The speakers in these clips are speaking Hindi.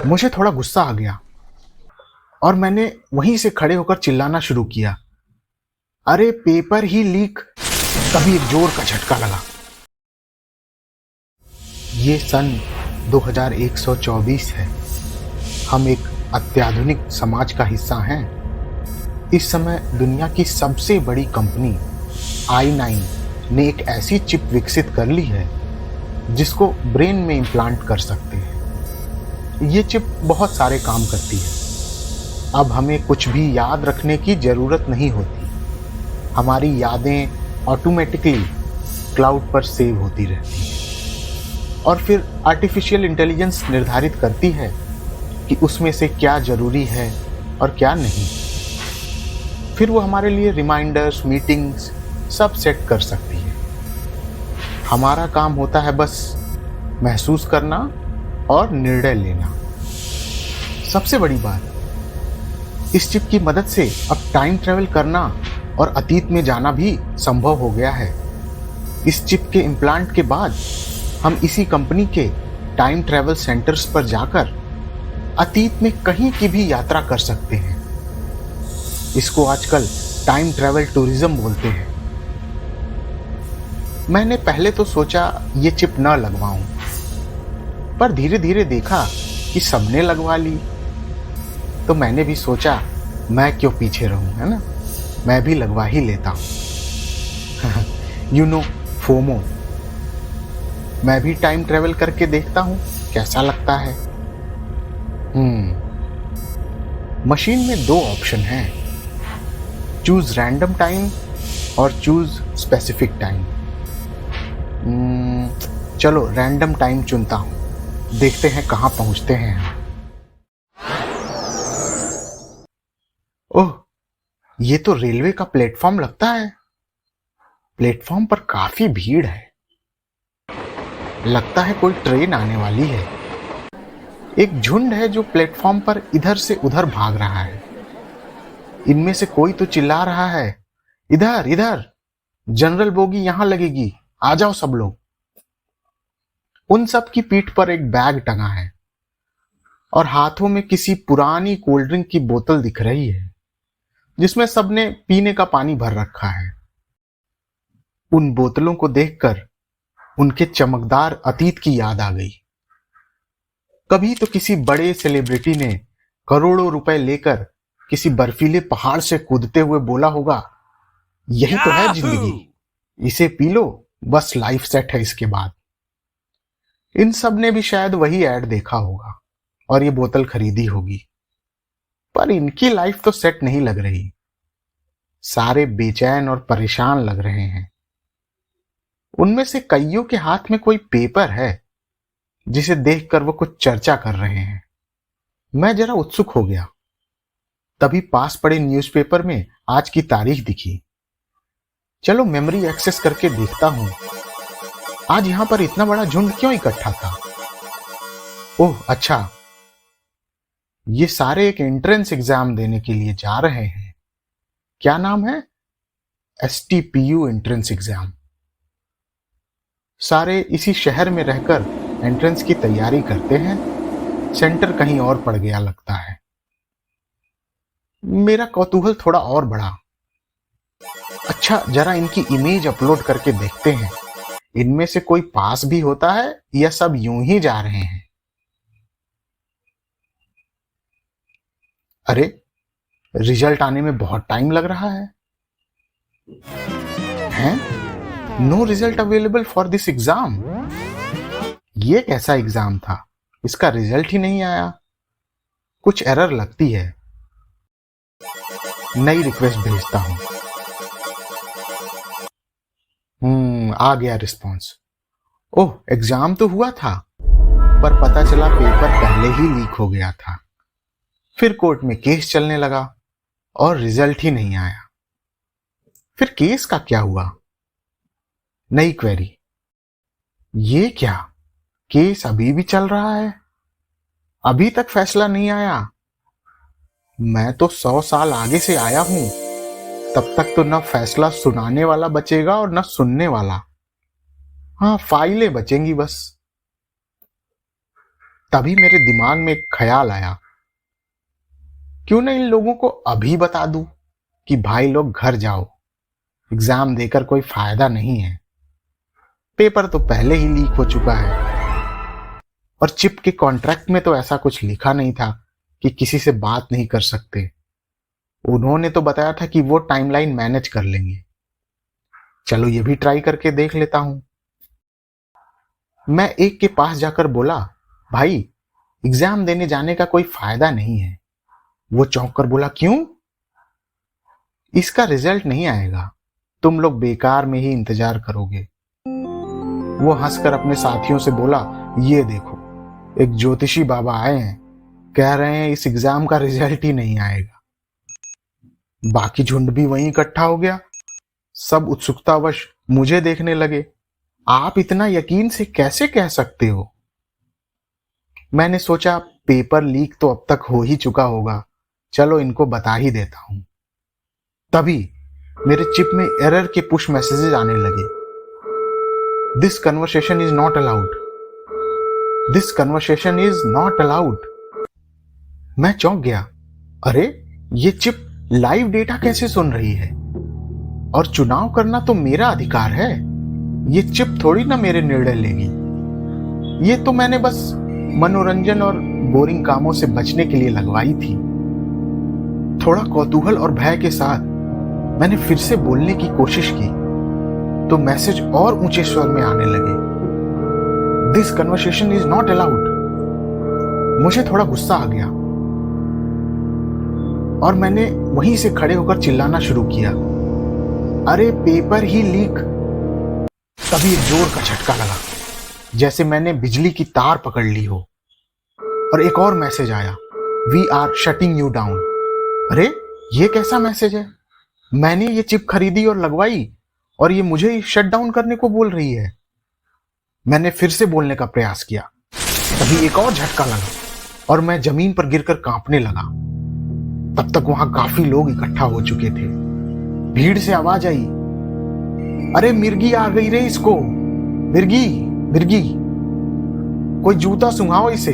मुझे थोड़ा गुस्सा आ गया और मैंने वहीं से खड़े होकर चिल्लाना शुरू किया, अरे पेपर ही लीक। तभी एक जोर का झटका लगा। ये सन 2124 है। हम एक अत्याधुनिक समाज का हिस्सा हैं। इस समय दुनिया की सबसे बड़ी कंपनी i9 ने एक ऐसी चिप विकसित कर ली है जिसको ब्रेन में इम्प्लांट कर सकते हैं। ये चिप बहुत सारे काम करती है। अब हमें कुछ भी याद रखने की ज़रूरत नहीं होती। हमारी यादें ऑटोमेटिकली क्लाउड पर सेव होती रहती हैं और फिर आर्टिफिशियल इंटेलिजेंस निर्धारित करती है कि उसमें से क्या ज़रूरी है और क्या नहीं। फिर वो हमारे लिए रिमाइंडर्स, मीटिंग्स सब सेट कर सकती है। हमारा काम होता है बस महसूस करना और निर्णय लेना। सबसे बड़ी बात, इस चिप की मदद से अब टाइम ट्रेवल करना और अतीत में जाना भी संभव हो गया है। इस चिप के इम्प्लांट के बाद हम इसी कंपनी के टाइम ट्रेवल सेंटर्स पर जाकर अतीत में कहीं की भी यात्रा कर सकते हैं। इसको आजकल टाइम ट्रेवल टूरिज्म बोलते हैं। मैंने पहले तो सोचा ये चिप न लगवाऊं, पर धीरे धीरे देखा कि सबने लगवा ली, तो मैंने भी सोचा मैं क्यों पीछे रहूं, है ना, मैं भी लगवा ही लेता हूं। फोमो। मैं भी टाइम ट्रेवल करके देखता हूं कैसा लगता है। मशीन में दो ऑप्शन हैं, चूज रैंडम टाइम और चूज स्पेसिफिक टाइम। चलो रैंडम टाइम चुनता हूं, देखते हैं कहां पहुंचते हैं हम। ओह, ये तो रेलवे का प्लेटफॉर्म लगता है। प्लेटफॉर्म पर काफी भीड़ है। लगता है कोई ट्रेन आने वाली है। एक झुंड है जो प्लेटफॉर्म पर इधर से उधर भाग रहा है। इनमें से कोई तो चिल्ला रहा है, इधर इधर, जनरल बोगी यहां लगेगी, आ जाओ सब लोग। उन सब की पीठ पर एक बैग टंगा है और हाथों में किसी पुरानी कोल्ड ड्रिंक की बोतल दिख रही है जिसमें सबने पीने का पानी भर रखा है। उन बोतलों को देखकर उनके चमकदार अतीत की याद आ गई। कभी तो किसी बड़े सेलिब्रिटी ने करोड़ों रुपए लेकर किसी बर्फीले पहाड़ से कूदते हुए बोला होगा, यही तो है जिंदगी, इसे पी लो, बस लाइफ सेट है इसके बाद। इन सब ने भी शायद वही ऐड देखा होगा और ये बोतल खरीदी होगी, पर इनकी लाइफ तो सेट नहीं लग रही। सारे बेचैन और परेशान लग रहे हैं। उनमें से कईयों के हाथ में कोई पेपर है जिसे देखकर वो कुछ चर्चा कर रहे हैं। मैं जरा उत्सुक हो गया। तभी पास पड़े न्यूज़पेपर में आज की तारीख दिखी। चलो मेमोरी एक्सेस करके देखता हूं, आज यहां पर इतना बड़ा झुंड क्यों इकट्ठा था। ओह अच्छा, ये सारे एक एंट्रेंस एग्जाम देने के लिए जा रहे हैं। क्या नाम है? STPU entrance exam. सारे इसी शहर में रहकर एंट्रेंस की तैयारी करते हैं। सेंटर कहीं और पड़ गया लगता है। मेरा कौतूहल थोड़ा और बढ़ा। अच्छा, जरा इनकी इमेज अपलोड करके देखते हैं, इनमें से कोई पास भी होता है या सब यूं ही जा रहे हैं। अरे, रिजल्ट आने में बहुत टाइम लग रहा है। हैं? No result available for this exam. ये कैसा एग्जाम था, इसका रिजल्ट ही नहीं आया। कुछ एरर लगती है। नई रिक्वेस्ट भेजता हूं। आ गया रिस्पॉन्स। ओह, एग्जाम तो हुआ था, पर पता चला पेपर पहले ही लीक हो गया था। फिर कोर्ट में केस चलने लगा और रिजल्ट ही नहीं आया। फिर केस का क्या हुआ? नई क्वेरी। ये क्या, केस अभी भी चल रहा है? अभी तक फैसला नहीं आया? मैं तो 100 साल आगे से आया हूं, तब तक तो न फैसला सुनाने वाला बचेगा और न सुनने वाला। हाँ, फाइलें बचेंगी बस। तभी मेरे दिमाग में एक ख्याल आया, क्यों ना इन लोगों को अभी बता दूं कि भाई लोग घर जाओ, एग्जाम देकर कोई फायदा नहीं है। पेपर तो पहले ही लीक हो चुका है और चिप के कॉन्ट्रैक्ट में तो ऐसा कुछ लिखा नहीं था कि किसी से बात नहीं कर सकते। उन्होंने तो बताया था कि वो टाइमलाइन मैनेज कर लेंगे। चलो ये भी ट्राई करके देख लेता हूं। मैं एक के पास जाकर बोला, भाई एग्जाम देने जाने का कोई फायदा नहीं है। वो चौंक कर बोला, क्यों? इसका रिजल्ट नहीं आएगा, तुम लोग बेकार में ही इंतजार करोगे। वो हंसकर अपने साथियों से बोला, ये देखो, एक ज्योतिषी बाबा आए हैं, कह रहे हैं इस एग्जाम का रिजल्ट ही नहीं आएगा। बाकी झुंड भी वहीं इकट्ठा हो गया। सब उत्सुकतावश मुझे देखने लगे। आप इतना यकीन से कैसे कह सकते हो? मैंने सोचा पेपर लीक तो अब तक हो ही चुका होगा, चलो इनको बता ही देता हूं। तभी मेरे चिप में एरर के पुश मैसेजेस आने लगे। This conversation is not allowed, this conversation is not allowed. मैं चौंक गया। अरे ये चिप लाइव डेटा कैसे सुन रही है? और चुनाव करना तो मेरा अधिकार है, ये चिप थोड़ी ना मेरे निर्णय लेगी। ये तो मैंने बस मनोरंजन और बोरिंग कामों से बचने के लिए लगवाई थी। थोड़ा कौतूहल और भय के साथ मैंने फिर से बोलने की कोशिश की तो मैसेज और ऊंचे स्वर में आने लगे। This conversation is not allowed. मुझे थोड़ा गुस्सा आ गया और मैंने वहीं से खड़े होकर चिल्लाना शुरू किया, अरे पेपर ही लीक। तभी एक जोर का झटका लगा, जैसे मैंने बिजली की तार पकड़ ली हो। और एक और मैसेज आया, we are shutting you down. अरे ये कैसा मैसेज है? मैंने ये चिप खरीदी और लगवाई और ये मुझे शट डाउन करने को बोल रही है। मैंने फिर से बोलने का प्रयास किया, तभी एक और झटका लगा और मैं जमीन पर गिरकर कांपने लगा। तब तक वहां काफी लोग इकट्ठा हो चुके थे। भीड़ से आवाज आई, अरे मिर्गी आ गई रे इसको, मिर्गी मिर्गी, कोई जूता सुंघाओ इसे।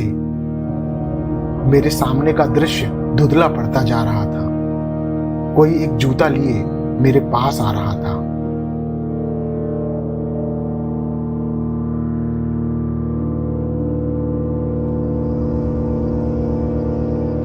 मेरे सामने का दृश्य धुंधला पड़ता जा रहा था। कोई एक जूता लिए मेरे पास आ रहा था।